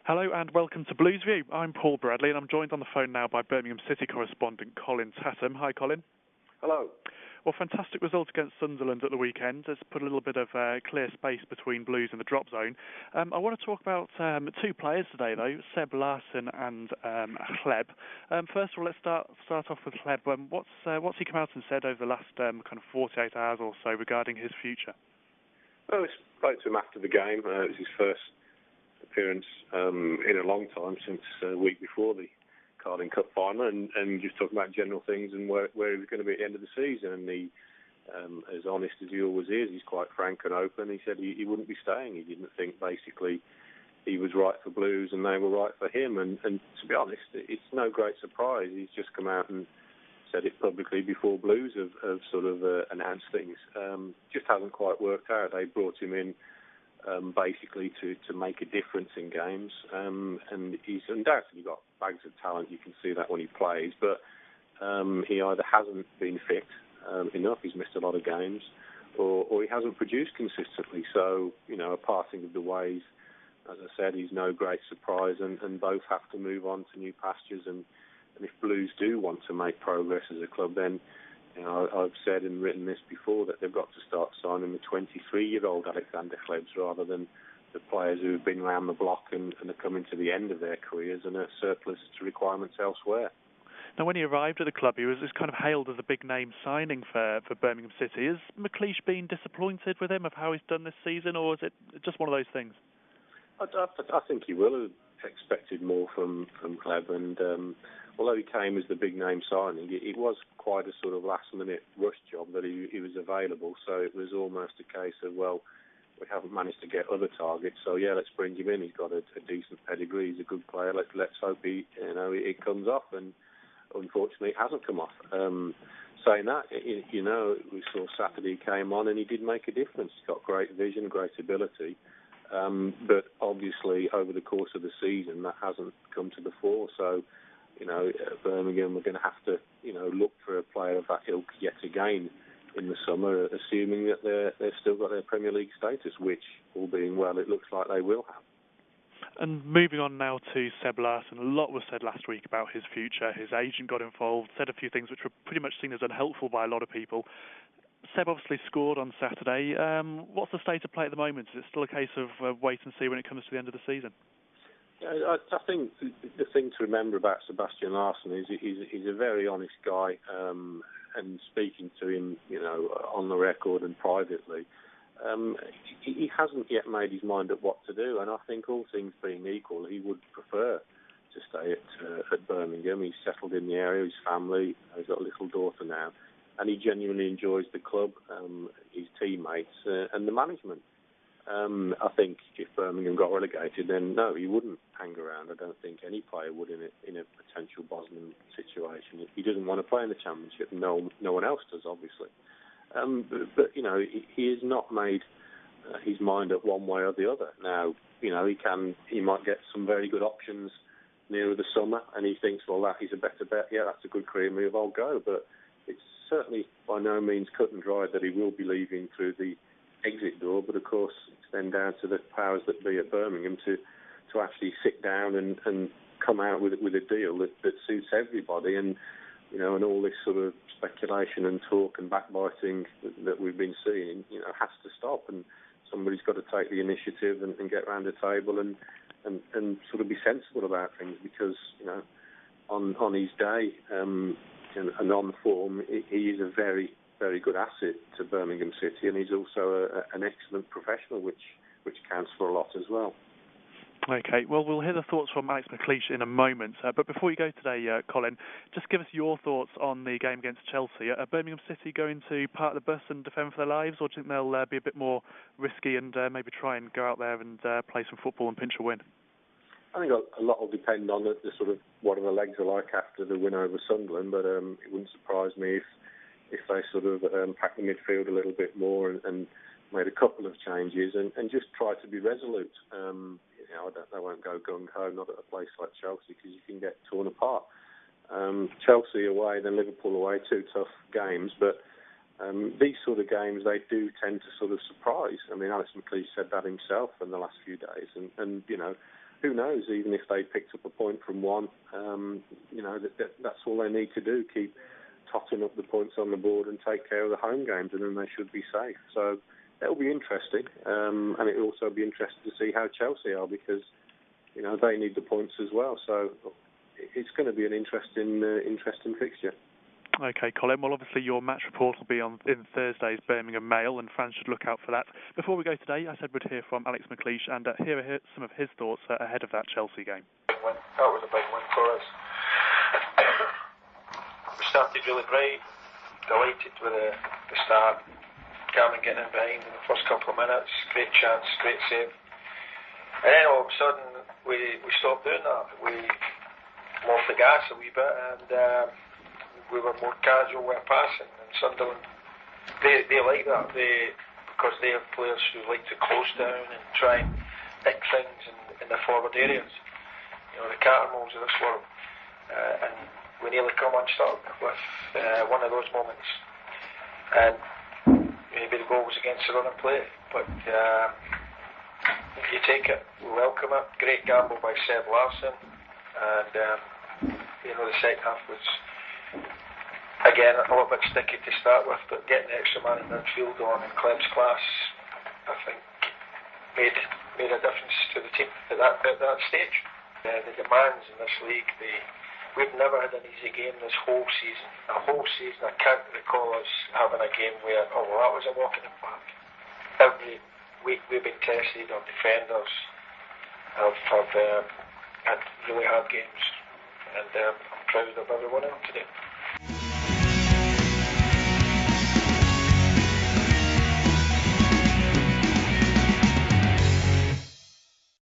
Hello and welcome to Blues View. I'm Paul Bradley and I'm joined on the phone now by Birmingham City correspondent Colin Tatham. Hi Colin. Hello. Well, fantastic result against Sunderland at the weekend. It's put a little bit of clear space between Blues and the drop zone. I want to talk about two players today, though, Seb Larsson and Hleb. First of all, let's start off with Hleb. What's he come out and said over the last kind of 48 hours or so regarding his future? Well, I spoke to him after the game. It was his first appearance in a long time, since a week before the Carling Cup final, and just talking about general things and where he was going to be at the end of the season. And he, as honest as he always is, he's quite frank and open. He said he wouldn't be staying. He didn't think basically he was right for Blues and they were right for him. And to be honest, it's no great surprise. He's just come out and said it publicly before Blues have sort of announced things. Just hasn't quite worked out. They brought him in basically to make a difference in games, and he's undoubtedly got bags of talent. You can see that when he plays, but he either hasn't been fit enough, he's missed a lot of games, or he hasn't produced consistently. So, a parting of the ways, as I said, he's no great surprise, and both have to move on to new pastures. And if Blues do want to make progress as a club, then I've said and written this before, that they've got to start signing the 23-year-old Alexander Hlebs rather than the players who have been around the block and are coming to the end of their careers and are surplus to requirements elsewhere. Now, when he arrived at the club, he was kind of hailed as a big-name signing for Birmingham City. Has McLeish been disappointed with him of how he's done this season, or is it just one of those things? I think he will have expected more from Hleb, and although he came as the big-name signing, it was quite a sort of last-minute rush job that he was available, so it was almost a case of, well, we haven't managed to get other targets, so yeah, let's bring him in. He's got a decent pedigree, he's a good player, let's hope it comes off, and unfortunately it hasn't come off. Saying that, we saw Saturday he came on and he did make a difference. He's got great vision, great ability, but obviously over the course of the season that hasn't come to the fore, so at Birmingham we're going to have to look for a player of that ilk yet again in the summer, assuming that they've still got their Premier League status, which, all being well, it looks like they will have. And moving on now to Seb Larsson, a lot was said last week about his future. His agent got involved, said a few things which were pretty much seen as unhelpful by a lot of people. Seb obviously scored on Saturday. What's the state of play at the moment? Is it still a case of wait and see when it comes to the end of the season? I think the thing to remember about Sebastian Larsson is he's a very honest guy, and speaking to him, on the record and privately, he hasn't yet made his mind up what to do. And I think all things being equal, he would prefer to stay at Birmingham. He's settled in the area, his family, he's got a little daughter now, and he genuinely enjoys the club, his teammates, and the management. I think if Birmingham got relegated, then no, he wouldn't hang around. I don't think any player would in a potential Bosnian situation. He doesn't want to play in the Championship. No one else does, obviously. But he has not made his mind up one way or the other. Now, he might get some very good options nearer the summer, and he thinks, well, that is a better bet. Yeah, that's a good career move. I'll go. But it's certainly by no means cut and dried that he will be leaving through the exit door, but of course it's then down to the powers that be at Birmingham to actually sit down and come out with a deal that suits everybody, and all this sort of speculation and talk and backbiting that we've been seeing has to stop, and somebody's got to take the initiative and get round the table and sort of be sensible about things, because on his day and on form he is a very, very good asset to Birmingham City, and he's also an excellent professional, which counts for a lot as well. Okay, well, we'll hear the thoughts from Alex McLeish in a moment. But before you go today, Colin, just give us your thoughts on the game against Chelsea. Are Birmingham City going to park the bus and defend for their lives, or do you think they'll be a bit more risky and maybe try and go out there and play some football and pinch a win? I think a lot will depend on the sort of what the legs are like after the win over Sunderland, but it wouldn't surprise me if they sort of pack the midfield a little bit more and made a couple of changes and just try to be resolute. They won't go gung-ho, not at a place like Chelsea, because you can get torn apart. Chelsea away, then Liverpool away, two tough games, but these sort of games, they do tend to sort of surprise. I mean, Alex McLeish said that himself in the last few days, and who knows? Even if they picked up a point from one, that's all they need to do. Keep totting up the points on the board and take care of the home games, and then they should be safe. So it'll be interesting, and it'll also be interesting to see how Chelsea are, because they need the points as well. So it's going to be an interesting fixture. Okay, Colin. Well, obviously your match report will be in Thursday's Birmingham Mail, and fans should look out for that. Before we go today, I said we'd hear from Alex McLeish, and here are some of his thoughts ahead of that Chelsea game. That was a big win for us. We started really bright, delighted with the start. Cameron getting in behind in the first couple of minutes, great chance, great save. And then all of a sudden we stopped doing that. We lost the gas a wee bit, and we were more casual with passing. And Sunderland, they like that, because they have players who like to close down and try and pick things in the forward areas. The Cattermoles of this world. And we nearly come unstuck with one of those moments. And maybe the goal was against the run and play, but you take it, we welcome it. Great gamble by Seb Larsson, and the second half was again a little bit sticky to start with, but getting the extra man in midfield on in Clem's class, I think made a difference to the team at that stage. The demands in this league, we've never had an easy game this whole season. A whole season, I can't recall us having a game where, that was a walk in the park. Every week we've been tested, our defenders have had really hard games, and I'm proud of everyone out today.